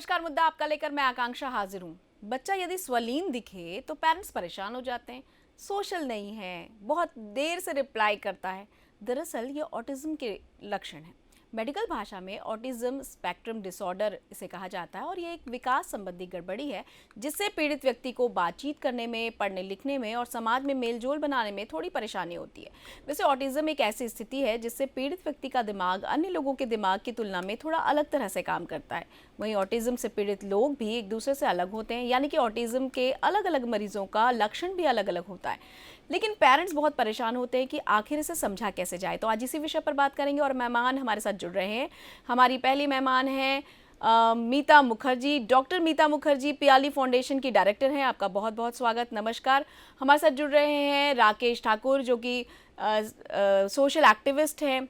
नमस्कार। मुद्दा आपका लेकर मैं आकांक्षा हाजिर हूँ। बच्चा यदि स्वलीन दिखे तो पेरेंट्स परेशान हो जाते हैं। सोशल नहीं है, बहुत देर से रिप्लाई करता है। दरअसल ये ऑटिज्म के लक्षण हैं। मेडिकल भाषा में ऑटिज्म स्पेक्ट्रम डिसऑर्डर इसे कहा जाता है और ये एक विकास संबंधी गड़बड़ी है जिससे पीड़ित व्यक्ति को बातचीत करने में, पढ़ने लिखने में और समाज में मेलजोल बनाने में थोड़ी परेशानी होती है। वैसे ऑटिज्म एक ऐसी स्थिति है जिससे पीड़ित व्यक्ति का दिमाग अन्य लोगों के दिमाग की तुलना में थोड़ा अलग तरह से काम करता है। वहीं ऑटिज्म से पीड़ित लोग भी एक दूसरे से अलग होते हैं, यानी कि ऑटिज्म के अलग अलग मरीजों का लक्षण भी अलग अलग होता है। लेकिन पेरेंट्स बहुत परेशान होते हैं कि आखिर इसे समझा कैसे जाए। तो आज इसी विषय पर बात करेंगे और मेहमान हमारे साथ जुड़ रहे हैं। हमारी पहली मेहमान है मीता मुखर्जी। डॉक्टर मीता मुखर्जी पियाली फाउंडेशन की डायरेक्टर हैं। आपका बहुत बहुत स्वागत। नमस्कार। हमारे साथ जुड़ रहे हैं राकेश ठाकुर, जो कि सोशल एक्टिविस्ट हैं।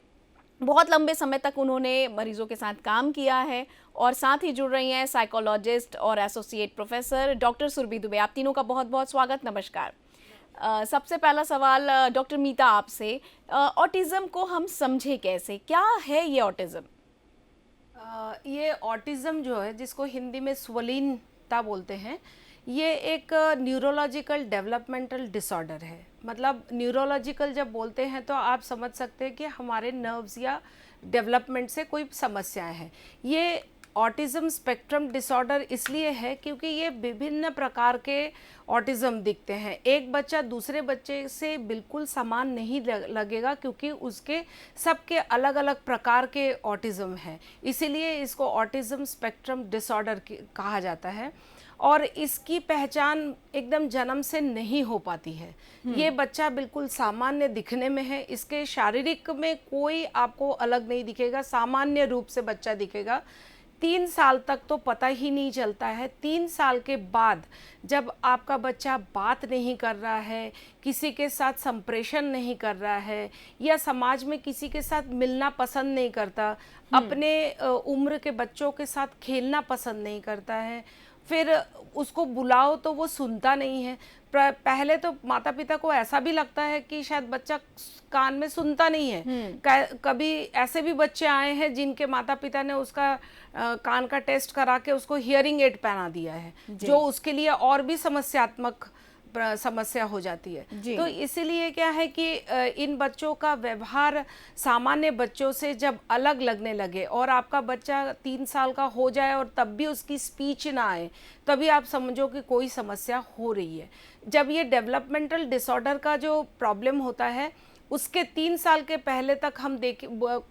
बहुत लंबे समय तक उन्होंने मरीजों के साथ काम किया है। और साथ ही जुड़ रही हैं साइकोलॉजिस्ट और associate professor doctor Surabhi Dubey. आप तीनों का बहुत बहुत स्वागत। नमस्कार। सबसे पहला सवाल डॉक्टर मीता आपसे, ऑटिज्म को हम समझे कैसे? क्या है ये ऑटिज्म? ये ऑटिज्म जो है, जिसको हिंदी में स्वलीनता बोलते हैं, ये एक न्यूरोलॉजिकल डेवलपमेंटल डिसऑर्डर है। मतलब न्यूरोलॉजिकल जब बोलते हैं तो आप समझ सकते हैं कि हमारे नर्व्स या डेवलपमेंट से कोई समस्याएं हैं। ये ऑटिज्म स्पेक्ट्रम डिसऑर्डर इसलिए है क्योंकि ये विभिन्न प्रकार के ऑटिज्म दिखते हैं। एक बच्चा दूसरे बच्चे से बिल्कुल समान नहीं लगेगा क्योंकि उसके सबके अलग अलग प्रकार के ऑटिज्म हैं। इसीलिए इसको ऑटिज्म स्पेक्ट्रम डिसऑर्डर कहा जाता है और इसकी पहचान एकदम जन्म से नहीं हो पाती है। ये बच्चा बिल्कुल सामान्य दिखने में है, इसके शारीरिक में कोई आपको अलग नहीं दिखेगा, सामान्य रूप से बच्चा दिखेगा। 3 साल तक तो पता ही नहीं चलता है। 3 साल के बाद जब आपका बच्चा बात नहीं कर रहा है, किसी के साथ संप्रेषण नहीं कर रहा है या समाज में किसी के साथ मिलना पसंद नहीं करता, अपने उम्र के बच्चों के साथ खेलना पसंद नहीं करता है, फिर उसको बुलाओ तो वो सुनता नहीं है। पहले तो माता पिता को ऐसा भी लगता है कि शायद बच्चा कान में सुनता नहीं है। कभी ऐसे भी बच्चे आए हैं जिनके माता पिता ने उसका कान का टेस्ट करा के उसको हियरिंग एड पहना दिया है, जो उसके लिए और भी समस्या हो जाती है। तो इसीलिए क्या है कि इन बच्चों का व्यवहार सामान्य बच्चों से जब अलग लगने लगे और आपका बच्चा 3 साल का हो जाए और तब भी उसकी स्पीच ना आए, तभी आप समझो कि कोई समस्या हो रही है। जब ये डेवलपमेंटल डिसऑर्डर का जो प्रॉब्लम होता है, उसके 3 साल के पहले तक हम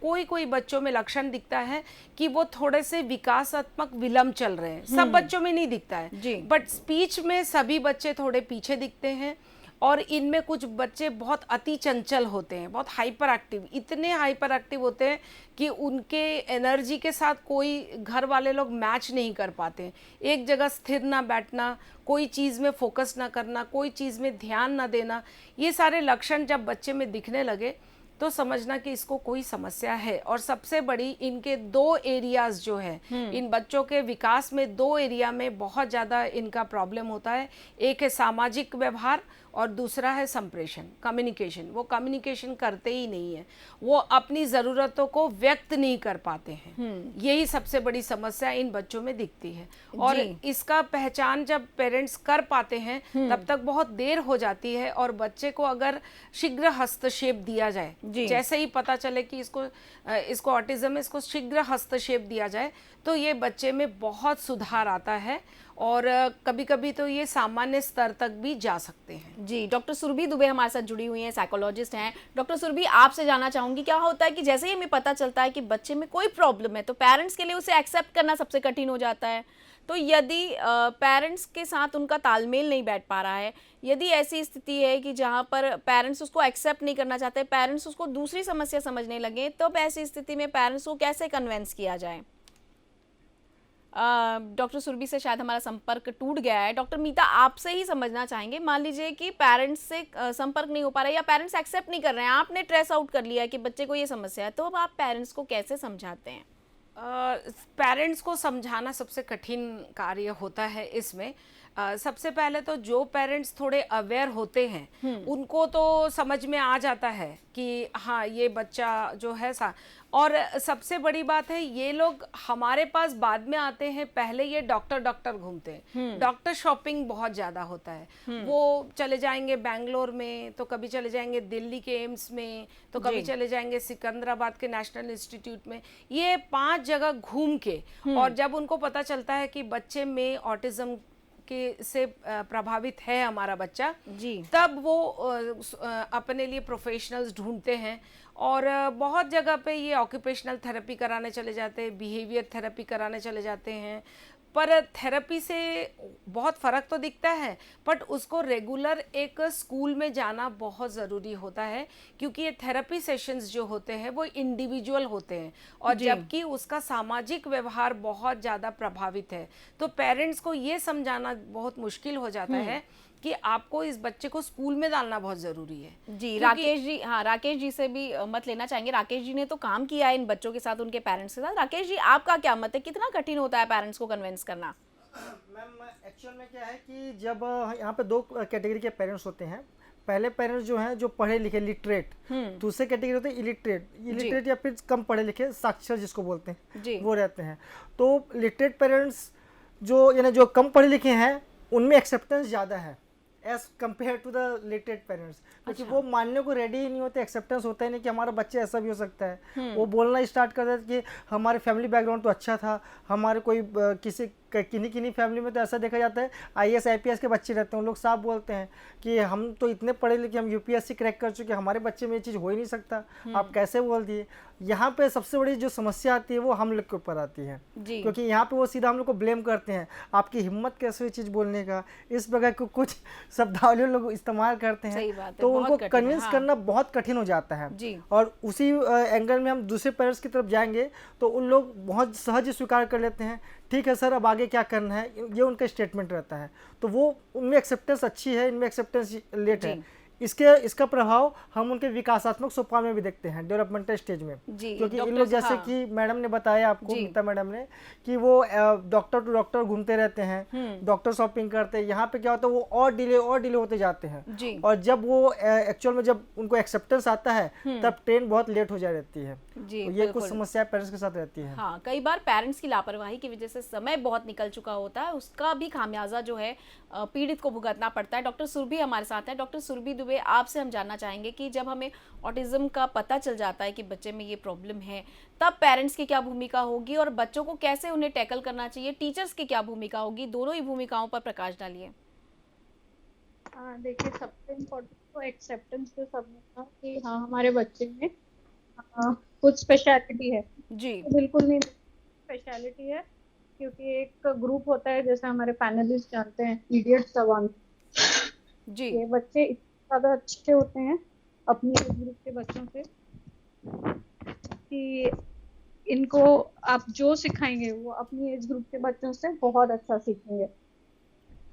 कोई बच्चों में लक्षण दिखता है कि वो थोड़े से विकासात्मक विलंब चल रहे हैं। सब बच्चों में नहीं दिखता है, बट स्पीच में सभी बच्चे थोड़े पीछे दिखते हैं। और इनमें कुछ बच्चे बहुत अति चंचल होते हैं, बहुत हाइपर एक्टिव, इतने हाइपर एक्टिव होते हैं कि उनके एनर्जी के साथ कोई घर वाले लोग मैच नहीं कर पाते। एक जगह स्थिर ना बैठना, कोई चीज़ में फोकस ना करना, कोई चीज़ में ध्यान ना देना, ये सारे लक्षण जब बच्चे में दिखने लगे तो समझना कि इसको कोई समस्या है। और सबसे बड़ी इनके 2 एरियाज जो है, इन बच्चों के विकास में 2 एरिया में बहुत ज़्यादा इनका प्रॉब्लम होता है। एक है सामाजिक व्यवहार और दूसरा है संप्रेषण, कम्युनिकेशन। वो कम्युनिकेशन करते ही नहीं है, वो अपनी ज़रूरतों को व्यक्त नहीं कर पाते हैं। यही सबसे बड़ी समस्या इन बच्चों में दिखती है। और इसका पहचान जब पेरेंट्स कर पाते हैं तब तक बहुत देर हो जाती है। और बच्चे को अगर शीघ्र हस्तक्षेप दिया जाए, जैसे ही पता चले कि इसको ऑटिज्म है, इसको शीघ्र हस्तक्षेप दिया जाए तो ये बच्चे में बहुत सुधार आता है और कभी कभी तो ये सामान्य स्तर तक भी जा सकते हैं। जी, डॉक्टर सुरभि दुबे हमारे साथ जुड़ी हुई हैं, साइकोलॉजिस्ट हैं। डॉक्टर सुरभि, आपसे जानना चाहूंगी, क्या होता है कि जैसे ही हमें पता चलता है कि बच्चे में कोई प्रॉब्लम है तो पेरेंट्स के लिए उसे एक्सेप्ट करना सबसे कठिन हो जाता है। तो यदि पेरेंट्स के साथ उनका तालमेल नहीं बैठ पा रहा है, यदि ऐसी स्थिति है कि जहां पर पेरेंट्स उसको एक्सेप्ट नहीं करना चाहते, पेरेंट्स उसको दूसरी समस्या समझने लगे, तब ऐसी स्थिति में पेरेंट्स को कैसे कन्विंस किया जाए? डॉक्टर सुरभि से शायद हमारा संपर्क टूट गया है। डॉक्टर मीता, आपसे ही समझना चाहेंगे। मान लीजिए कि पेरेंट्स से संपर्क नहीं हो पा रहा है या पेरेंट्स एक्सेप्ट नहीं कर रहे हैं, आपने ट्रेस आउट कर लिया है कि बच्चे को ये समस्या है, तो अब आप पेरेंट्स को कैसे समझाते हैं? पेरेंट्स को समझाना सबसे कठिन कार्य होता है इसमें। सबसे पहले तो जो पेरेंट्स थोड़े अवेयर होते हैं उनको तो समझ में आ जाता है कि हाँ ये बच्चा जो है और सबसे बड़ी बात है ये लोग हमारे पास बाद में आते हैं, पहले ये डॉक्टर डॉक्टर घूमते हैं। डॉक्टर शॉपिंग बहुत ज्यादा होता है। वो चले जाएंगे बैंगलोर में, तो कभी चले जाएंगे दिल्ली के एम्स में, तो कभी चले जाएंगे सिकंदराबाद के नेशनल इंस्टीट्यूट में। ये 5 जगह घूम के और जब उनको पता चलता है कि बच्चे में ऑटिज्म के से प्रभावित है हमारा बच्चा जी, तब वो अपने लिए प्रोफेशनल्स ढूंढते हैं। और बहुत जगह पे ये ऑक्यूपेशनल थेरेपी कराने चले जाते हैं, बिहेवियर थेरेपी कराने चले जाते हैं। पर थेरेपी से बहुत फ़र्क तो दिखता है, बट उसको रेगुलर एक स्कूल में जाना बहुत ज़रूरी होता है, क्योंकि ये थेरेपी सेशंस जो होते हैं वो इंडिविजुअल होते हैं और जबकि उसका सामाजिक व्यवहार बहुत ज़्यादा प्रभावित है। तो पेरेंट्स को ये समझाना बहुत मुश्किल हो जाता है कि आपको इस बच्चे को स्कूल में डालना बहुत जरूरी है। जी राकेश जी, हाँ राकेश जी से भी मत लेना चाहेंगे। राकेश जी ने तो काम किया है इन बच्चों के साथ, उनके पेरेंट्स के साथ। राकेश जी, आपका क्या मत है, कितना कठिन होता है पेरेंट्स को कन्विंस करना? मैम एक्चुअल में क्या है कि जब यहाँ पे 2 कैटेगरी के पेरेंट्स होते हैं। पहले पेरेंट्स जो हैं जो पढ़े लिखे लिटरेट, दूसरे कैटेगरी होते हैं इलिटरेट या फिर कम पढ़े लिखे साक्षर जिसको बोलते हैं, वो रहते हैं। तो लिटरेट पेरेंट्स जो यानी जो कम पढ़े लिखे हैं उनमें एक्सेप्टेंस ज़्यादा है as compare to the literate parents, क्योंकि वो मानने को रेडी ही नहीं होते, एक्सेप्टेंस होता ही नहीं कि हमारा बच्चा ऐसा भी हो सकता है। वो बोलना स्टार्ट कर देते कि हमारे फैमिली बैकग्राउंड तो अच्छा था, हमारे कोई किन्हीं फैमिली में तो ऐसा देखा जाता है IAS IPS के बच्चे रहते हैं, उन लोग साफ बोलते हैं कि हम तो इतने पढ़े लिखे, हम UPSC क्रैक कर चुके, हमारे बच्चे में ये चीज़ हो ही नहीं सकता, आप कैसे बोल दिए। यहाँ पे सबसे बड़ी जो समस्या आती है वो हम लोग के ऊपर आती है, क्योंकि यहाँ पे वो सीधा हम लोग को ब्लेम करते हैं, आपकी हिम्मत कैसे हुई चीज़ बोलने का, इस प्रकार के कुछ शब्दावली लोग इस्तेमाल करते हैं, तो उनको कन्विंस करना बहुत कठिन हो जाता है। और उसी एंगल में हम दूसरे पेरेंट्स की तरफ जाएंगे तो उन लोग बहुत सहज स्वीकार कर लेते हैं, ठीक है सर अब आगे क्या करना है, ये उनका स्टेटमेंट रहता है। तो वो उनमें एक्सेप्टेंस अच्छी है, इनमें एक्सेप्टेंस लेट है। इसका प्रभाव हम उनके विकासात्मक सोपान में भी देखते हैं, डेवलपमेंटल स्टेज में, क्योंकि इन लोग जैसे कि मैडम ने बताया आपको, गीता मैडम ने, कि वो डॉक्टर टू डॉक्टर घूमते रहते हैं, डॉक्टर शॉपिंग करते हैं। यहाँ पे क्या होता है वो और डिले होते जाते हैं, और जब वो एक्चुअल में जब उनको एक्सेप्टेंस आता है तब ट्रेन बहुत लेट हो जा रहती है। तो ये कुछ समस्या पेरेंट्स के साथ रहती है। हाँ, कई बार पेरेंट्स की लापरवाही की वजह से समय बहुत निकल चुका होता है, उसका भी खामियाजा जो है पीड़ित को भुगतना पड़ता है। डॉक्टर सुरभि हमारे साथ हैं। डॉक्टर सुरभि दुबे, आपसे हम जानना चाहेंगे कि जब हमें ऑटिज्म का पता चल जाता है कि बच्चे में ये प्रॉब्लम है, तब पेरेंट्स की क्या भूमिका होगी और बच्चों को कैसे उन्हें टैकल करना चाहिए, टीचर्स की क्या भूमिका होगी? दोनों ही भूमिकाओं पर प्रकाश डालिए। देखिए, सबसे इम्पोर्टेंट तो एक्सेप्टेंस पे समझना कि हाँ हमारे बच्चे में कुछ स्पेशलिटी है। जी, तो बिल्कुल नहीं स्पेशलिटी है, क्योंकि एक ग्रुप होता है, जैसे हमारे पैनलिस्ट जानते हैं, इडियट सवान जी, ये बच्चे इतने ज़्यादा अच्छे होते हैं अपनी ग्रुप के बच्चों से कि इनको आप जो सिखाएंगे वो अपनी एज ग्रुप के बच्चों से बहुत अच्छा सीखेंगे।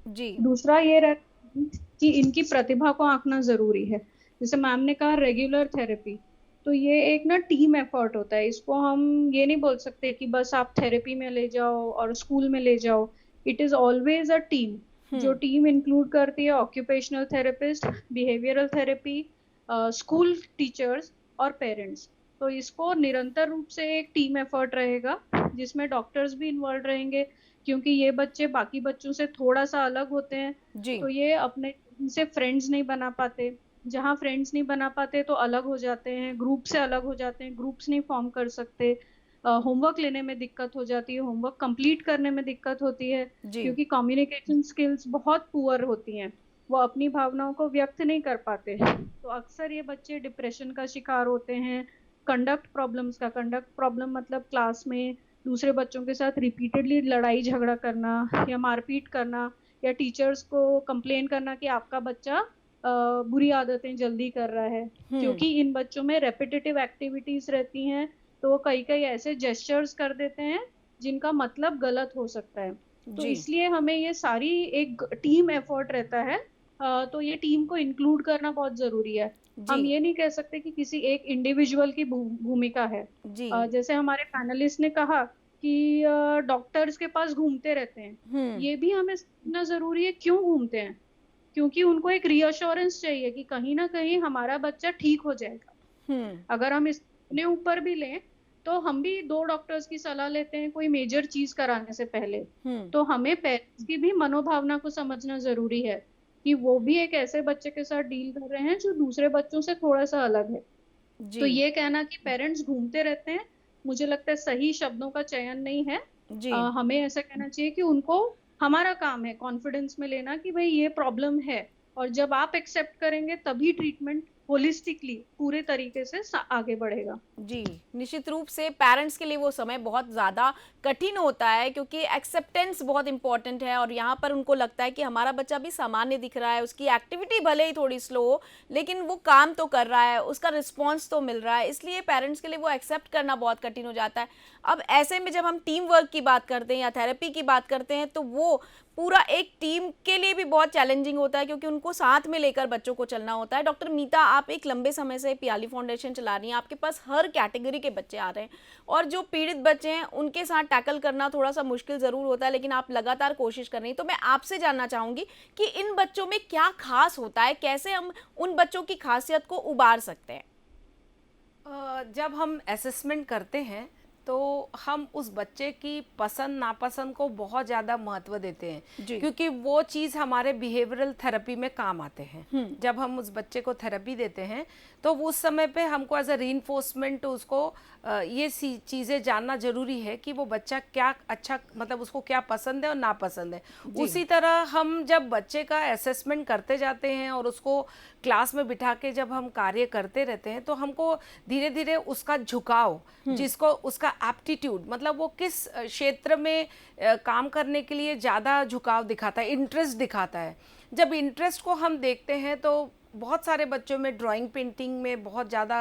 जी, दूसरा ये रहता है कि इनकी प्रतिभा को आंकना जरूरी है। जैसे मैम ने कहा रेगुलर थेरेपी, तो ये एक ना टीम एफर्ट होता है। इसको हम ये नहीं बोल सकते कि बस आप थेरेपी में ले जाओ और स्कूल में ले जाओ। It is always a team, जो टीम इंक्लूड करती है occupational therapist, behavioural therapy, school teachers और पेरेंट्स। तो इसको निरंतर रूप से एक टीम एफर्ट रहेगा, जिसमें डॉक्टर्स भी इन्वॉल्व रहेंगे, क्योंकि ये बच्चे बाकी बच्चों से थोड़ा सा अलग होते हैं। तो ये अपने से फ्रेंड्स नहीं बना पाते, जहाँ फ्रेंड्स नहीं बना पाते तो अलग हो जाते हैं, ग्रुप से अलग हो जाते हैं, ग्रुप्स नहीं फॉर्म कर सकते, होमवर्क लेने में दिक्कत हो जाती है, होमवर्क कंप्लीट करने में दिक्कत होती है, क्योंकि कम्युनिकेशन स्किल्स बहुत पुअर होती हैं, वो अपनी भावनाओं को व्यक्त नहीं कर पाते। तो अक्सर ये बच्चे डिप्रेशन का शिकार होते हैं, कंडक्ट प्रॉब्लम मतलब क्लास में दूसरे बच्चों के साथ रिपीटेडली लड़ाई झगड़ा करना या मारपीट करना, या टीचर्स को कंप्लेन करना कि आपका बच्चा बुरी आदतें जल्दी कर रहा है। क्योंकि इन बच्चों में रेपिटेटिव एक्टिविटीज रहती हैं, तो वो कई ऐसे जेस्चर्स कर देते हैं जिनका मतलब गलत हो सकता है। तो इसलिए हमें ये सारी एक टीम एफर्ट रहता है, तो ये टीम को इंक्लूड करना बहुत जरूरी है। हम ये नहीं कह सकते कि किसी एक इंडिविजुअल की भूमिका है। जैसे हमारे पैनलिस्ट ने कहा कि डॉक्टर्स के पास घूमते रहते हैं, ये भी हमें समझना जरूरी है क्यों घूमते हैं। क्योंकि उनको एक रीअश्योरेंस चाहिए कि कहीं ना कहीं हमारा बच्चा ठीक हो जाएगा। अगर हम इस अपने ऊपर भी लें तो हम भी 2 डॉक्टर्स की सलाह लेते हैं कोई मेजर चीज कराने से पहले। तो हमें पेरेंट्स की भी मनोभावना को समझना जरूरी है कि वो भी एक ऐसे बच्चे के साथ डील कर रहे हैं जो दूसरे बच्चों से थोड़ा सा अलग है। तो जी ये कहना कि पेरेंट्स घूमते रहते हैं, मुझे लगता है सही शब्दों का चयन नहीं है। जी हमें ऐसा कहना चाहिए कि उनको हमारा काम है कॉन्फिडेंस में लेना कि भाई ये प्रॉब्लम है, और जब आप एक्सेप्ट करेंगे तभी ट्रीटमेंट होलिस्टिकली पूरे तरीके से आगे बढ़ेगा। जी, निश्चित रूप से पेरेंट्स के लिए वो समय बहुत ज़्यादा कठिन होता है क्योंकि एक्सेप्टेंस बहुत इंपॉर्टेंट है और यहाँ पर उनको लगता है कि हमारा बच्चा भी सामान्य दिख रहा है, उसकी एक्टिविटी भले ही थोड़ी स्लो हो लेकिन वो काम तो कर रहा है, उसका रिस्पॉन्स तो मिल रहा है, इसलिए पेरेंट्स के लिए वो एक्सेप्ट करना बहुत कठिन हो जाता है। अब ऐसे में जब हम टीम वर्क की बात करते हैं या थेरेपी की बात करते हैं तो वो पूरा एक टीम के लिए भी बहुत चैलेंजिंग होता है क्योंकि उनको साथ में लेकर बच्चों को चलना होता है। डॉक्टर मीता, आप एक लंबे समय से पियाली फाउंडेशन चला रही हैं, आपके पास हर कैटेगरी के बच्चे आ रहे हैं और जो पीड़ित बच्चे हैं उनके साथ टैकल करना थोड़ा सा मुश्किल ज़रूर होता है, लेकिन आप लगातार कोशिश कर रही हैं। तो मैं आपसे जानना चाहूँगी कि इन बच्चों में क्या खास होता है, कैसे हम उन बच्चों की खासियत को उबार सकते हैं? जब हम असेसमेंट करते हैं तो हम उस बच्चे की पसंद नापसंद को बहुत ज़्यादा महत्व देते हैं जी। क्योंकि वो चीज़ हमारे बिहेवियरल थेरेपी में काम आते हैं। जब हम उस बच्चे को थेरेपी देते हैं तो उस समय पे हमको एज अ रीइंफोर्समेंट उसको ये चीज़ें जानना ज़रूरी है कि वो बच्चा क्या अच्छा मतलब उसको क्या पसंद है और नापसंद है। उसी तरह हम जब बच्चे का असेसमेंट करते जाते हैं और उसको क्लास में बिठा के जब हम कार्य करते रहते हैं तो हमको धीरे धीरे उसका झुकाव, जिसको उसका एप्टीट्यूड मतलब वो किस क्षेत्र में काम करने के लिए ज़्यादा झुकाव दिखाता है, इंटरेस्ट दिखाता है। जब इंटरेस्ट को हम देखते हैं तो बहुत सारे बच्चों में ड्राइंग पेंटिंग में बहुत ज़्यादा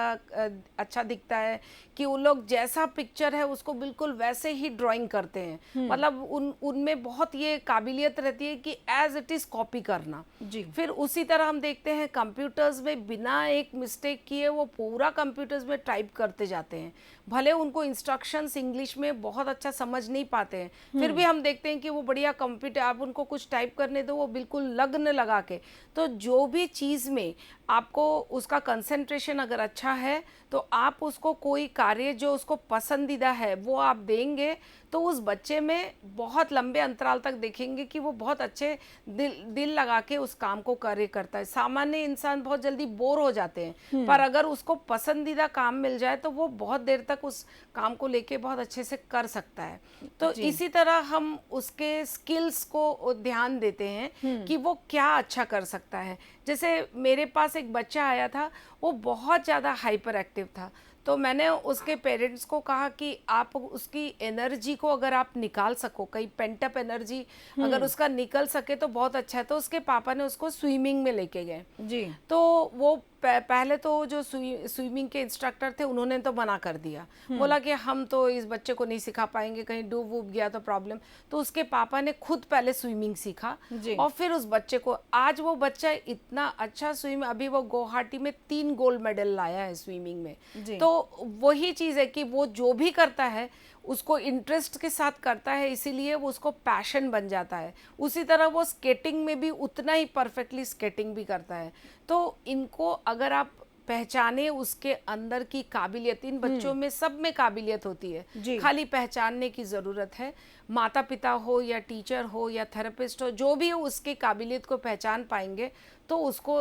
अच्छा दिखता है कि वो लोग जैसा पिक्चर है उसको बिल्कुल वैसे ही ड्राइंग करते हैं। मतलब उनमें बहुत ये काबिलियत रहती है कि एज इट इज़ कॉपी करना। जी। फिर उसी तरह हम देखते हैं कंप्यूटर्स में बिना एक मिस्टेक किए वो पूरा कंप्यूटर्स में टाइप करते जाते हैं, भले उनको इंस्ट्रक्शंस इंग्लिश में बहुत अच्छा समझ नहीं पाते हैं, फिर भी हम देखते हैं कि वो बढ़िया कंप्यूटर, आप उनको कुछ टाइप करने दो वो बिल्कुल लगन लगा के। तो जो भी चीज़ में आपको उसका कंसंट्रेशन अगर अच्छा है तो आप उसको कोई कार्य जो उसको पसंदीदा है वो आप देंगे तो उस बच्चे में बहुत लंबे अंतराल तक देखेंगे कि वो बहुत अच्छे दिल लगा के उस काम को कार्य करता है। सामान्य इंसान बहुत जल्दी बोर हो जाते हैं, पर अगर उसको पसंदीदा काम मिल जाए तो वो बहुत देर तक उस काम को लेके बहुत अच्छे से कर सकता है। तो इसी तरह हम उसके स्किल्स को ध्यान देते हैं कि वो क्या अच्छा कर सकता है। जैसे मेरे पास एक बच्चा आया था, वो बहुत ज़्यादा हाइपर एक्टिव था, तो मैंने उसके पेरेंट्स को कहा कि आप उसकी एनर्जी को अगर आप निकाल सको, कहीं पेंटअप एनर्जी अगर उसका निकल सके तो बहुत अच्छा है। तो उसके पापा ने उसको स्विमिंग में लेके गए। जी। तो वो पहले तो जो स्विमिंग के इंस्ट्रक्टर थे उन्होंने तो मना कर दिया, बोला कि हम तो इस बच्चे को नहीं सिखा पाएंगे, कहीं डूब वूब गया तो प्रॉब्लम। तो उसके पापा ने खुद पहले स्विमिंग सीखा और फिर उस बच्चे को, आज वो बच्चा इतना अच्छा स्विम, अभी वो गुवाहाटी में 3 गोल्ड मेडल लाया है स्विमिंग में। तो वही चीज़ है कि वो जो भी करता है उसको इंटरेस्ट के साथ करता है, इसीलिए वो उसको पैशन बन जाता है। उसी तरह वो स्केटिंग में भी उतना ही परफेक्टली स्केटिंग भी करता है। तो इनको अगर आप पहचाने उसके अंदर की काबिलियत, इन बच्चों में सब में काबिलियत होती है, खाली पहचानने की ज़रूरत है। माता पिता हो या टीचर हो या थेरेपिस्ट हो, जो भी हो उसकी काबिलियत को पहचान पाएंगे तो उसको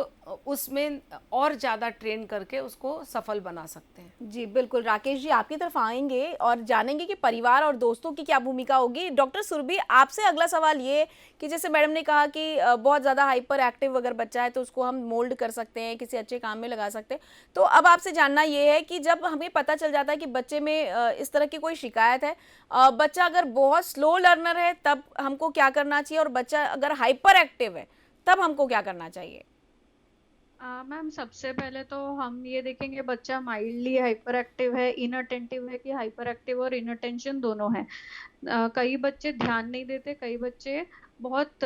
उसमें और ज़्यादा ट्रेन करके उसको सफल बना सकते हैं। जी बिल्कुल। राकेश जी, आपकी तरफ आएंगे और जानेंगे कि परिवार और दोस्तों की क्या भूमिका होगी। डॉक्टर सुरभि, आपसे अगला सवाल ये कि जैसे मैडम ने कहा कि बहुत ज़्यादा हाइपर एक्टिव अगर बच्चा है तो उसको हम मोल्ड कर सकते हैं, किसी अच्छे काम में लगा सकते हैं। तो अब आपसे जानना ये है कि जब हमें पता चल जाता है कि बच्चे में इस तरह की कोई शिकायत है, बच्चा अगर बहुत स्लो लर्नर है तब हमको क्या करना चाहिए, और बच्चा अगर हाइपर एक्टिव है तब हमको क्या करना चाहिए? मैम, सबसे पहले तो हम ये देखेंगे बच्चा माइल्डली हाइपर एक्टिव है, इनअटेंटिव है, कि हाइपर एक्टिव और इनअटेंशन दोनों है। कई बच्चे ध्यान नहीं देते, कई बच्चे बहुत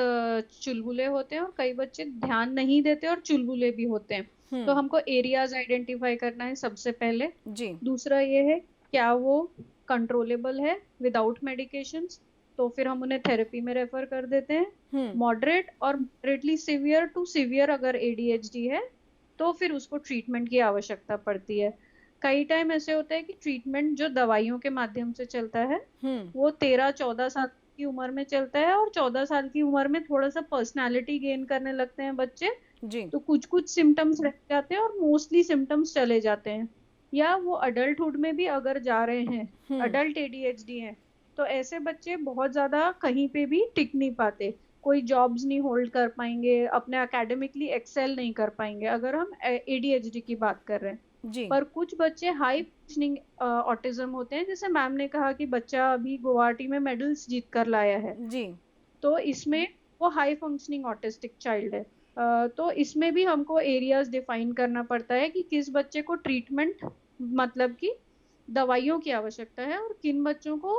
चुलबुले होते हैं और कई बच्चे ध्यान नहीं देते और चुलबुले भी होते हैं। तो हमको एरियाज आइडेंटिफाई करना है सबसे पहले। जी। दूसरा ये है क्या वो कंट्रोलेबल है विदाउट मेडिकेशंस, तो फिर हम उन्हें थेरेपी में रेफर कर देते हैं। मॉडरेट और मॉडरेटली सिवियर टू सिवियर अगर ADHD है तो फिर उसको ट्रीटमेंट की आवश्यकता पड़ती है। कई टाइम ऐसे होता है कि ट्रीटमेंट जो दवाइयों के माध्यम से चलता है वो 13-14 साल की उम्र में चलता है, और 14 साल की उम्र में थोड़ा सा पर्सनालिटी गेन करने लगते हैं बच्चे, जी तो कुछ कुछ सिम्टम्स रह जाते हैं और मोस्टली सिम्टम्स चले जाते हैं। या वो अडल्टहुड में भी अगर जा रहे हैं, अडल्ट ADHD है, तो ऐसे बच्चे बहुत ज्यादा कहीं पे भी टिक नहीं पाते, कोई जॉब्स नहीं होल्ड कर पाएंगे, अपने एकेडमिकली एक्सेल नहीं कर पाएंगे, अगर हम ADHD की बात कर रहे हैं। जी पर कुछ बच्चे हाई फंक्शनिंग ऑटिज्म होते हैं, जैसे मैम ने कहा कि बच्चा अभी गुवाहाटी में मेडल्स जीत कर लाया है, जी तो इसमें वो हाई फंक्शनिंग ऑटिस्टिक चाइल्ड है। तो इसमें भी हमको एरियाज डिफाइन करना पड़ता है कि किस बच्चे को ट्रीटमेंट मतलब कि दवाइयों की आवश्यकता है और किन बच्चों को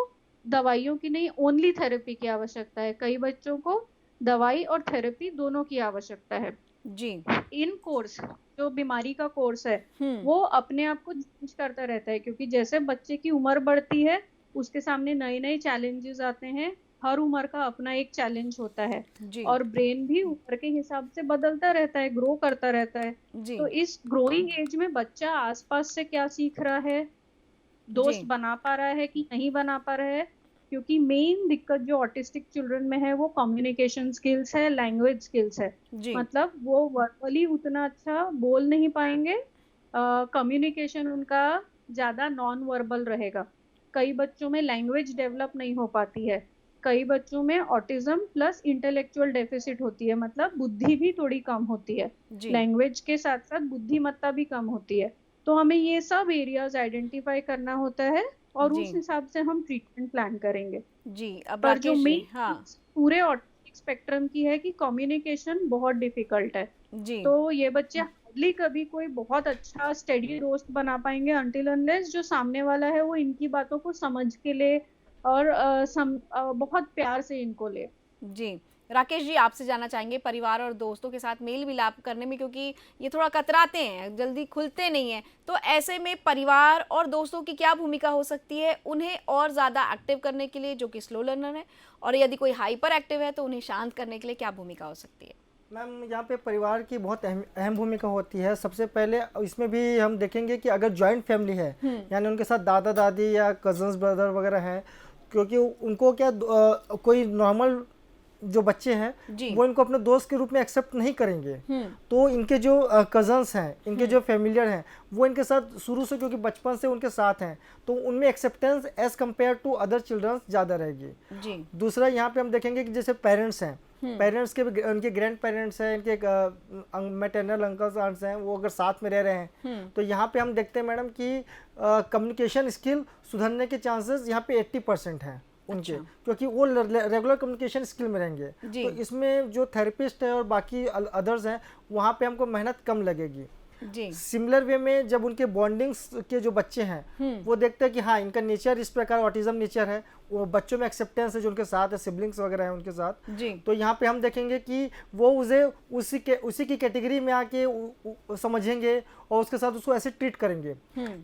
दवाइयों की नहीं, ओनली थेरेपी की आवश्यकता है। कई बच्चों को दवाई और थेरेपी दोनों की आवश्यकता है। जी इन कोर्स जो बीमारी का कोर्स है वो अपने आप को चेंज करता रहता है, क्योंकि जैसे बच्चे की उम्र बढ़ती है उसके सामने नए नए चैलेंजेस आते हैं, हर उम्र का अपना एक चैलेंज होता है, जी और ब्रेन भी उम्र के हिसाब से बदलता रहता है, ग्रो करता रहता है। जी तो इस ग्रोइंग एज में बच्चा आसपास से क्या सीख रहा है, दोस्त जी बना पा रहा है कि नहीं बना पा रहा है, क्योंकि मेन दिक्कत जो ऑटिस्टिक चिल्ड्रन में है वो कम्युनिकेशन स्किल्स है, लैंग्वेज स्किल्स है। जी मतलब वो वर्बली उतना अच्छा बोल नहीं पाएंगे, कम्युनिकेशन उनका ज्यादा नॉन वर्बल रहेगा। कई बच्चों में लैंग्वेज डेवलप नहीं हो पाती है, कई बच्चों में ऑटिज्म प्लस इंटेलेक्चुअल डेफिसिट होती है, मतलब बुद्धि भी थोड़ी कम होती है, जी लैंग्वेज के साथ साथ बुद्धिमत्ता भी कम होती है। तो हमें ये सब एरियाज आइडेंटिफाई करना होता है और जी उस हिसाब से हम ट्रीटमेंट प्लान करेंगे। जी अब पर जो राकेश जी, मेन हाँ पूरे ऑटिस्टिक स्पेक्ट्रम की है कि कम्युनिकेशन बहुत डिफिकल्ट है, जी तो ये बच्चे हार्डली कभी कोई बहुत अच्छा स्टेडी दोस्त बना पाएंगे अनटिल अनलेस जो सामने वाला है वो इनकी बातों को समझ के ले और बहुत प्यार से इनको ले। जी राकेश जी, आपसे जानना चाहेंगे परिवार और दोस्तों के साथ मेल मिलाप करने में, क्योंकि ये थोड़ा कतराते हैं, जल्दी खुलते नहीं हैं, तो ऐसे में परिवार और दोस्तों की क्या भूमिका हो सकती है उन्हें और ज़्यादा एक्टिव करने के लिए, जो कि स्लो लर्नर है, और यदि कोई हाइपर एक्टिव है तो उन्हें शांत करने के लिए क्या भूमिका हो सकती है? मैम यहाँ पे परिवार की बहुत अहम भूमिका होती है। सबसे पहले इसमें भी हम देखेंगे कि अगर जॉइंट फैमिली है, यानी उनके साथ दादा दादी या कजन्स ब्रदर वगैरह हैं, क्योंकि उनको क्या कोई नॉर्मल जो बच्चे हैं वो इनको अपने दोस्त के रूप में एक्सेप्ट नहीं करेंगे, तो इनके जो कजन्स हैं, इनके जो फैमिलियर हैं, वो इनके साथ शुरू से, क्योंकि बचपन से उनके साथ हैं, तो उनमें acceptance as compare to other childrens ज़्यादा रहेगी। जी दूसरा यहाँ पे हम देखेंगे कि जैसे पेरेंट्स हैं, पेरेंट्स के भी, उनके ग्रैंड पेरेंट्स हैं, इनके मैटरनल अंकल्स आंट्स हैं, वो अगर साथ में रह रहे हैं तो यहाँ पे हम देखते हैं मैडम कि कम्युनिकेशन स्किल सुधरने के चांसेस यहाँ पे 80% हैं उनके, क्योंकि वो रेगुलर कम्युनिकेशन स्किल में रहेंगे। तो इसमें जो थेरेपिस्ट है और बाकी अदर्स हैं वहाँ पे हमको मेहनत कम लगेगी। जी सिमिलर वे में जब उनके बॉन्डिंग्स के जो बच्चे हैं वो देखते हैं कि हाँ इनका नेचर इस प्रकार ऑटिज्म नेचर है, वो बच्चों में एक्सेप्टेंस है जो उनके साथ है, सिबलिंग्स वगैरह हैं उनके साथ, तो यहाँ पे हम देखेंगे कि वो उसे उसी की कैटेगरी में आके समझेंगे और उसके साथ उसको ऐसे ट्रीट करेंगे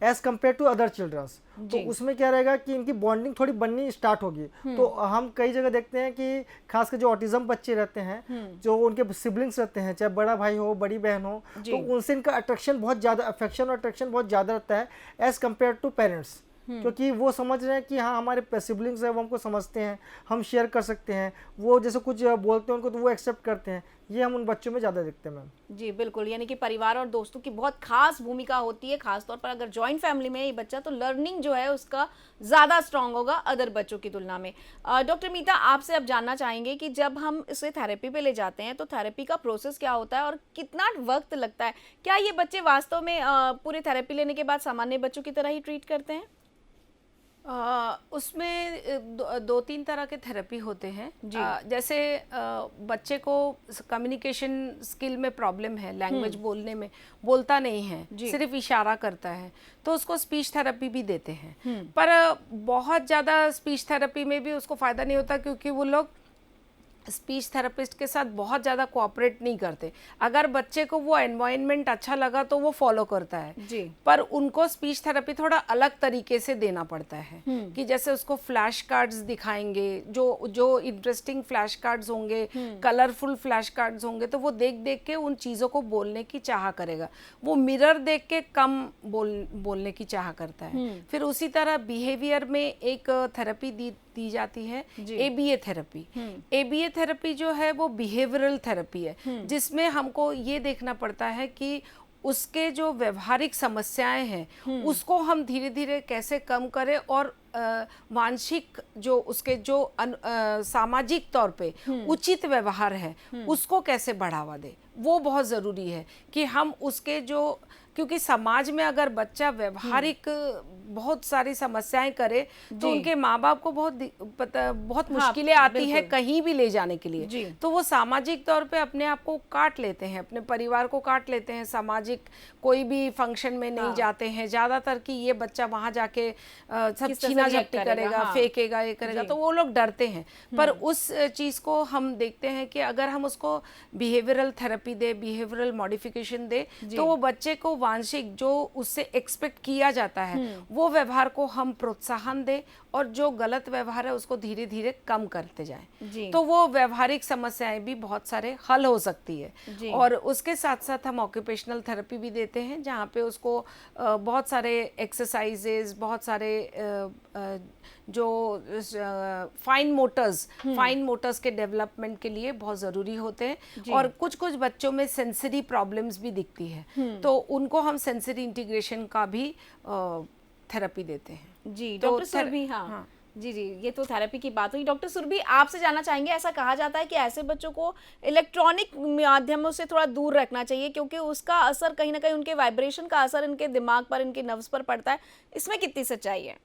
as compare to other childrens. तो उसमें क्या रहेगा कि इनकी बॉन्डिंग थोड़ी बननी स्टार्ट होगी। तो हम कई जगह देखते हैं कि खासकर जो ऑटिज्म बच्चे रहते हैं, जो उनके सिबलिंग्स रहते हैं, चाहे बड़ा भाई हो बड़ी बहन हो, तो उनसे इनका अट्रैक्शन बहुत ज़्यादा, अफेक्शन और अट्रैक्शन बहुत ज़्यादा रहता है एज कम्पेयर टू पेरेंट्स, क्योंकि वो समझ रहे हैं कि हाँ हमारे सिबलिंग्स हैं, वो हमको समझते हैं, हम शेयर कर सकते हैं, वो जैसे कुछ बोलते हैं उनको तो वो एक्सेप्ट करते हैं। ये हम उन बच्चों में ज़्यादा देखते हैं मैम। जी बिल्कुल, यानी कि परिवार और दोस्तों की बहुत खास भूमिका होती है, खासतौर पर अगर जॉइंट फैमिली में ये बच्चा, तो लर्निंग जो है उसका ज़्यादा स्ट्रांग होगा अदर बच्चों की तुलना में। डॉक्टर मीता, आपसे अब जानना चाहेंगे कि जब हम इसे थेरेपी पे ले जाते हैं तो थेरेपी का प्रोसेस क्या होता है और कितना वक्त लगता है? क्या ये बच्चे वास्तव में पूरी थेरेपी लेने के बाद सामान्य बच्चों की तरह ही ट्रीट करते हैं? उसमें 2-3 तरह के थेरेपी होते हैं। जैसे बच्चे को कम्युनिकेशन स्किल में प्रॉब्लम है, लैंग्वेज बोलने में, बोलता नहीं है, सिर्फ इशारा करता है, तो उसको स्पीच थेरेपी भी देते हैं। पर बहुत ज़्यादा स्पीच थेरेपी में भी उसको फ़ायदा नहीं होता, क्योंकि वो लोग स्पीच थेरेपिस्ट के साथ बहुत ज़्यादा कोऑपरेट नहीं करते। अगर बच्चे को वो एनवायरनमेंट अच्छा लगा तो वो फॉलो करता है जी। पर उनको स्पीच थेरेपी थोड़ा अलग तरीके से देना पड़ता है कि जैसे उसको फ्लैश कार्ड्स दिखाएंगे, जो इंटरेस्टिंग फ्लैश कार्ड्स होंगे, कलरफुल फ्लैश कार्ड्स होंगे, तो वो देख देख के उन चीज़ों को बोलने की चाह करेगा। वो मिरर देख के कम बोलने की चाह करता है। फिर उसी तरह बिहेवियर में एक थेरेपी दी जाती है, ABA थेरेपी। ABA थेरेपी जो है वो बिहेवियरल थेरेपी है, जिसमें हमको ये देखना पड़ता है कि उसके जो व्यवहारिक समस्याएं हैं उसको हम धीरे धीरे कैसे कम करें और मानसिक जो उसके जो सामाजिक तौर पे उचित व्यवहार है उसको कैसे बढ़ावा दे। वो बहुत ज़रूरी है कि हम उसके जो, क्योंकि समाज में अगर बच्चा व्यवहारिक बहुत सारी समस्याएं करे तो उनके माँ बाप को बहुत मुश्किलें आती है कहीं भी ले जाने के लिए। तो वो सामाजिक तौर पे अपने आप को काट लेते हैं, अपने परिवार को काट लेते हैं, सामाजिक कोई भी फंक्शन में नहीं जाते हैं ज़्यादातर कि ये बच्चा वहाँ जाके सब छीना झपटी करेगा, फेंकेगा, ये करेगा, तो वो लोग डरते हैं। पर उस चीज़ को हम देखते हैं कि अगर हम उसको बिहेवियरल थेरेपी दे, बिहेवियरल मॉडिफिकेशन दे, तो वो बच्चे को वांशिक जो उससे एक्सपेक्ट किया जाता है वो व्यवहार को हम प्रोत्साहन दे और जो गलत व्यवहार है उसको धीरे धीरे कम करते जाएं, तो वो व्यवहारिक समस्याएं भी बहुत सारे हल हो सकती है। और उसके साथ साथ हम ऑक्यूपेशनल थेरेपी भी देते हैं जहाँ पे उसको बहुत सारे एक्सरसाइजेज, बहुत सारे जो फाइन मोटर्स के डेवलपमेंट के लिए बहुत ज़रूरी होते हैं। और कुछ कुछ बच्चों में सेंसरी प्रॉब्लम्स भी दिखती है तो उनको हम सेंसरी इंटीग्रेशन का भी थेरेपी देते हैं। जी डॉक्टर सुरभि, हाँ जी, ये तो थेरेपी की बात हुई। डॉक्टर सुरभि, आपसे जानना चाहेंगे, ऐसा कहा जाता है कि ऐसे बच्चों को इलेक्ट्रॉनिक माध्यमों से थोड़ा दूर रखना चाहिए क्योंकि उसका असर कहीं ना कहीं, उनके वाइब्रेशन का असर इनके दिमाग पर, इनके नर्व्स पर पड़ता है। इसमें कितनी सच्चाई है?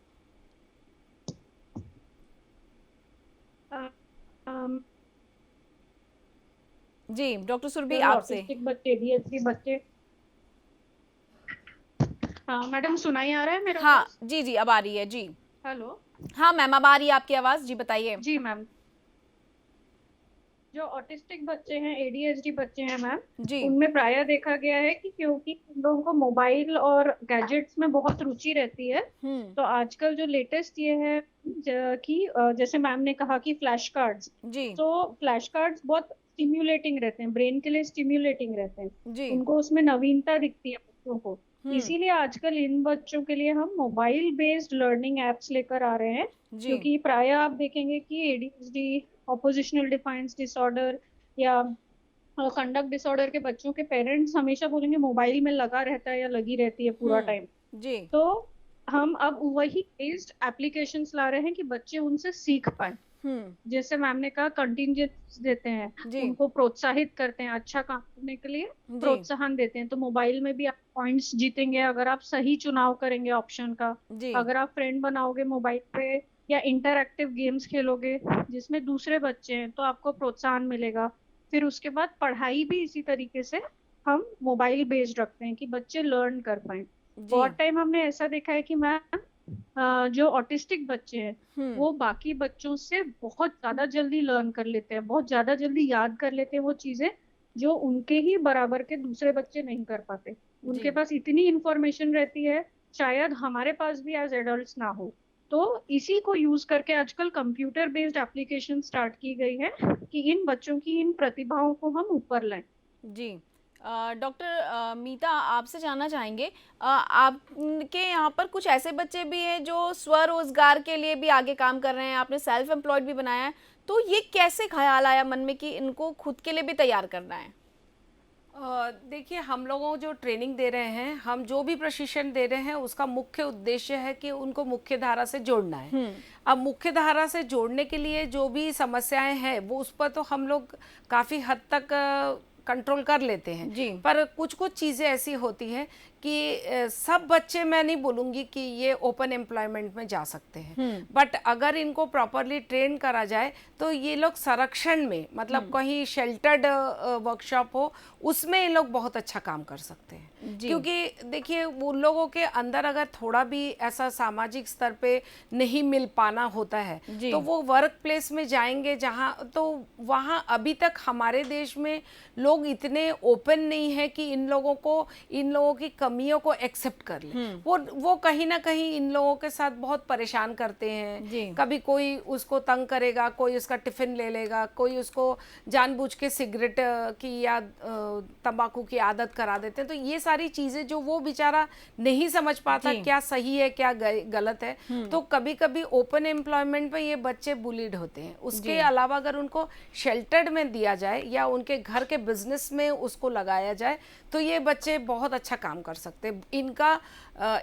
जी डॉक्टर सुरभि, आपसे। बच्चे, ADHD बच्चे, हाँ मैडम सुनाई आ रहा है मेरा? हाँ जी, अब आ रही है जी। हेलो, हाँ मैम, अब आ रही है आपकी आवाज, जी बताइए। जी मैम, जो ऑटिस्टिक बच्चे हैं, ADHD बच्चे हैं मैम, उनमें प्रायः देखा गया है कि क्योंकि उन लोगों को मोबाइल और गैजेट्स में बहुत रुचि रहती है, तो आजकल जो लेटेस्ट ये है कि जैसे मैम ने कहा कि फ्लैश कार्ड्स, तो फ्लैश कार्ड्स बहुत स्टिम्युलेटिंग रहते हैं, ब्रेन के लिए स्टिम्युलेटिंग रहते हैं, उनको उसमें नवीनता दिखती है बच्चों को। इसीलिए आजकल इन बच्चों के लिए हम मोबाइल बेस्ड लर्निंग एप्स लेकर आ रहे हैं, क्योंकि प्रायः आप देखेंगे कि ADHD, ऑपोजिशनल डिफारेंस डिसऑर्डर या कंडक्ट डिसऑर्डर के बच्चों के पेरेंट्स हमेशा बोलेंगे मोबाइल में लगा रहता है या लगी रहती है पूरा टाइम। तो हम अब वही बेस्ड एप्लीकेशंस ला रहे हैं कि बच्चे उनसे सीख पाए। जैसे मैम ने कहा, कंटिजेंट्स देते हैं, उनको प्रोत्साहित करते हैं, अच्छा काम करने के लिए प्रोत्साहन देते हैं। तो मोबाइल में भी आप पॉइंट्स जीतेंगे अगर आप सही चुनाव करेंगे ऑप्शन का। अगर आप फ्रेंड बनाओगे मोबाइल पे या इंटरएक्टिव गेम्स खेलोगे जिसमें दूसरे बच्चे हैं, तो आपको प्रोत्साहन मिलेगा। फिर उसके बाद पढ़ाई भी इसी तरीके से हम मोबाइल बेस्ड रखते हैं कि बच्चे लर्न कर पाए। बहुत टाइम हमने ऐसा देखा है कि मैम जो ऑटिस्टिक बच्चे हैं वो बाकी बच्चों से बहुत ज्यादा जल्दी लर्न कर लेते हैं, बहुत ज्यादा जल्दी याद कर लेते हैं वो चीजें जो उनके ही बराबर के दूसरे बच्चे नहीं कर पाते। उनके पास इतनी इंफॉर्मेशन रहती है शायद हमारे पास भी एज एडल्ट्स ना हो। तो इसी को यूज करके आजकल कंप्यूटर बेस्ड एप्लीकेशन स्टार्ट की गई है कि इन बच्चों की इन प्रतिभाओं को हम ऊपर लाएं। जी डॉक्टर मीता, आपसे जानना चाहेंगे, आपके यहाँ पर कुछ ऐसे बच्चे भी हैं जो स्वरोजगार के लिए भी आगे काम कर रहे हैं, आपने सेल्फ एम्प्लॉयड भी बनाया है, तो ये कैसे ख्याल आया मन में कि इनको खुद के लिए भी तैयार करना है? देखिए, हम लोगों जो ट्रेनिंग दे रहे हैं, हम जो भी प्रशिक्षण दे रहे हैं, उसका मुख्य उद्देश्य है कि उनको मुख्य धारा से जोड़ना है। अब मुख्य धारा से जोड़ने के लिए जो भी समस्याएं हैं वो उस पर तो हम लोग काफ़ी हद तक कंट्रोल कर लेते हैं, पर कुछ कुछ चीज़ें ऐसी होती हैं कि सब बच्चे, मैं नहीं बोलूँगी कि ये ओपन एम्प्लॉयमेंट में जा सकते हैं, बट अगर इनको प्रॉपरली ट्रेन करा जाए तो ये लोग संरक्षण में, मतलब कहीं शेल्टर्ड वर्कशॉप हो, उसमें ये लोग बहुत अच्छा काम कर सकते हैं। क्योंकि देखिए, उन लोगों के अंदर अगर थोड़ा भी ऐसा सामाजिक स्तर पे नहीं मिल पाना होता है तो वो वर्क प्लेस में जाएंगे जहाँ, तो वहाँ अभी तक हमारे देश में लोग इतने ओपन नहीं है कि इन लोगों की कमियों को एक्सेप्ट कर ले। वो कहीं ना कहीं इन लोगों के साथ बहुत परेशान करते हैं। कभी कोई उसको तंग करेगा, कोई उसका टिफिन ले लेगा, कोई उसको जानबूझ के सिगरेट की या तंबाकू की आदत करा देते हैं। तो ये सारी चीजें जो वो बेचारा नहीं समझ पाता क्या सही है क्या गलत है, तो कभी कभी ओपन एम्प्लॉयमेंट में ये बच्चे बुलीड होते हैं। उसके अलावा अगर उनको शेल्टर्ड में दिया जाए या उनके घर के बिजनेस में उसको लगाया जाए तो ये बच्चे बहुत अच्छा काम कर सकते हैं।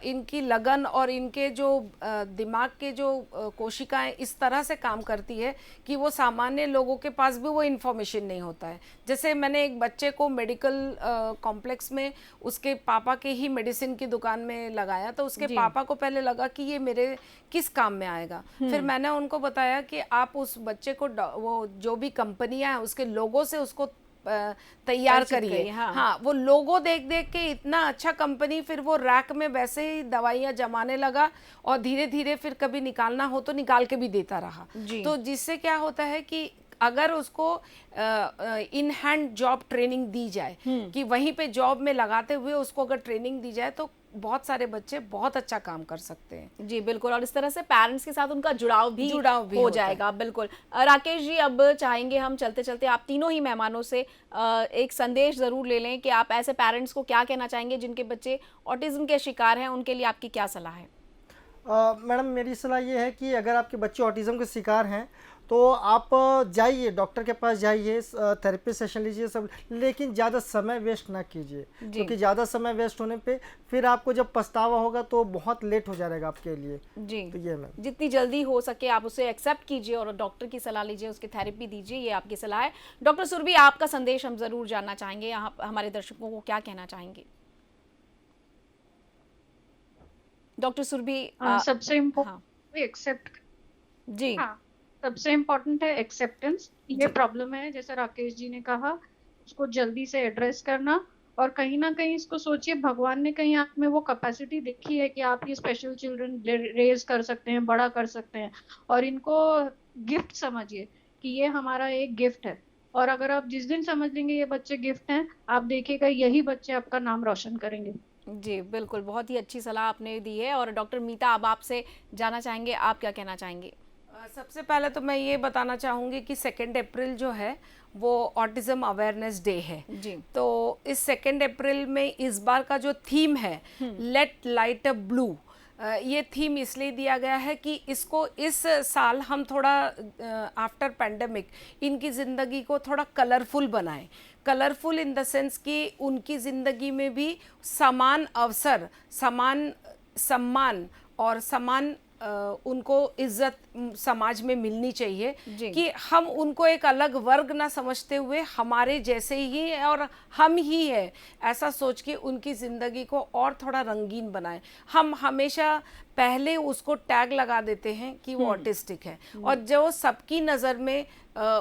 इनकी लगन और इनके जो दिमाग के जो कोशिकाएं इस तरह से काम करती है कि वो सामान्य लोगों के पास भी वो इन्फॉर्मेशन नहीं होता है। जैसे मैंने एक बच्चे को मेडिकल कॉम्प्लेक्स में उसके पापा के ही मेडिसिन की दुकान में लगाया, तो उसके पापा को पहले लगा कि ये मेरे किस काम में आएगा। फिर मैंने उनको बताया कि आप उस बच्चे को वो जो भी कंपनियां हैं उसके लोगो से उसको तैयार करिए। हाँ, वो लोगो देख देख के इतना अच्छा कंपनी, फिर वो रैक में वैसे ही दवाइयाँ जमाने लगा और धीरे धीरे फिर कभी निकालना हो तो निकाल के भी देता रहा। तो जिससे क्या होता है कि अगर उसको इन हैंड जॉब ट्रेनिंग दी जाए कि वहीं पे जॉब में लगाते हुए उसको अगर ट्रेनिंग दी जाए तो बहुत सारे बच्चे बहुत अच्छा काम कर सकते हैं। जी बिल्कुल, और इस तरह से पेरेंट्स के साथ उनका जुड़ाव भी हो जाएगा। बिल्कुल राकेश जी, अब चाहेंगे हम चलते चलते आप तीनों ही मेहमानों से एक संदेश ज़रूर ले लें कि आप ऐसे पेरेंट्स को क्या कहना चाहेंगे जिनके बच्चे ऑटिज्म के शिकार हैं, उनके लिए आपकी क्या सलाह है? मैडम, मेरी सलाह ये है कि अगर आपके बच्चे ऑटिज्म के शिकार हैं तो आप जाइए, डॉक्टर के पास जाइए, थेरेपी सेशन लीजिए सब, लेकिन ज़्यादा समय वेस्ट ना कीजिए, क्योंकि ज़्यादा समय वेस्ट होने पे फिर आपको जब पछतावा होगा तो बहुत लेट हो जाएगा आपके लिए। जी, तो ये मैम, जितनी जल्दी हो सके आप उसे एक्सेप्ट कीजिए और डॉक्टर की सलाह लीजिए, उसकी थेरेपी दीजिए, ये आपकी सलाह है। डॉक्टर सुरभि, आपका संदेश हम ज़रूर जानना चाहेंगे, यहाँ हमारे दर्शकों को क्या कहना चाहेंगे? डॉक्टर सुरभि, सबसे इम्पोर्टेंट एक्सेप्ट। जी हाँ, सबसे इम्पोर्टेंट है एक्सेप्टेंस। ये प्रॉब्लम है, जैसे राकेश जी ने कहा, उसको जल्दी से एड्रेस करना। और कहीं ना कहीं इसको सोचिए, भगवान ने कहीं आप में वो कैपेसिटी देखी है कि आप ये स्पेशल चिल्ड्रन रेज कर सकते हैं, बड़ा कर सकते हैं, और इनको गिफ्ट समझिए कि ये हमारा एक गिफ्ट है। और अगर आप जिस दिन समझ लेंगे ये बच्चे गिफ्ट हैं, आप देखिएगा यही बच्चे आपका नाम रोशन करेंगे। जी बिल्कुल, बहुत ही अच्छी सलाह आपने दी है। और डॉक्टर मीता, अब आपसे जानना चाहेंगे, आप क्या कहना चाहेंगे? सबसे पहले तो मैं ये बताना चाहूँगी कि 2 अप्रैल जो है वो ऑटिज्म अवेयरनेस डे है जी। तो इस 2 अप्रैल में इस बार का जो थीम है लेट लाइट अ ब्लू, ये थीम इसलिए दिया गया है कि इसको इस साल हम थोड़ा आफ्टर पैंडेमिक इनकी ज़िंदगी को थोड़ा कलरफुल बनाएं। कलरफुल इन द सेंस कि उनकी ज़िंदगी में भी समान अवसर, समान सम्मान और समान उनको इज्जत समाज में मिलनी चाहिए, कि हम उनको एक अलग वर्ग ना समझते हुए हमारे जैसे ही है और हम ही है ऐसा सोच के उनकी ज़िंदगी को और थोड़ा रंगीन बनाएं। हम हमेशा पहले उसको टैग लगा देते हैं कि वो ऑटिस्टिक है और जो सबकी नज़र में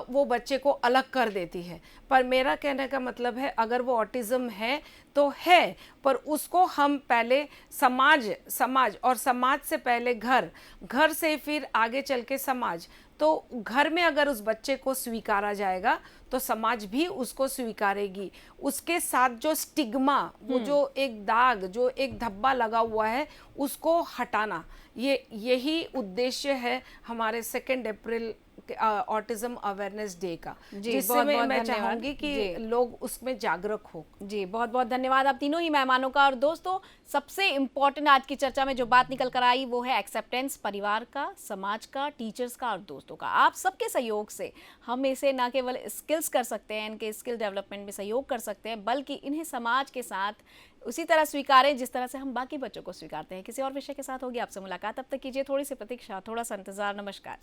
वो बच्चे को अलग कर देती है। पर मेरा कहने का मतलब है, अगर वो ऑटिज्म है तो है, पर उसको हम पहले समाज और समाज से पहले घर से फिर आगे चल के समाज। तो घर में अगर उस बच्चे को स्वीकारा जाएगा तो समाज भी उसको स्वीकारेगी। उसके साथ जो स्टिग्मा, वो जो एक दाग, जो एक धब्बा लगा हुआ है, उसको हटाना, यही उद्देश्य है हमारे 2 अप्रैल ऑटिज्म अवेयरनेस डे का, जिससे मैं चाहूंगी कि लोग उसमें जागरूक हो। जी बहुत बहुत धन्यवाद आप तीनों ही मेहमानों का। और दोस्तों, सबसे इम्पोर्टेंट आज की चर्चा में जो बात निकल कर आई वो है एक्सेप्टेंस, परिवार का, समाज का, टीचर्स का और दोस्तों का। आप सबके सहयोग से हम इसे न केवल स्किल्स कर सकते हैं, इनके स्किल डेवलपमेंट में सहयोग कर सकते हैं, बल्कि इन्हें समाज के साथ उसी तरह स्वीकारें जिस तरह से हम बाकी बच्चों को स्वीकारते हैं। किसी और विषय के साथ होगी आपसे मुलाकात, तब तक कीजिए थोड़ी सी प्रतीक्षा, थोड़ा सा इंतजार। नमस्कार।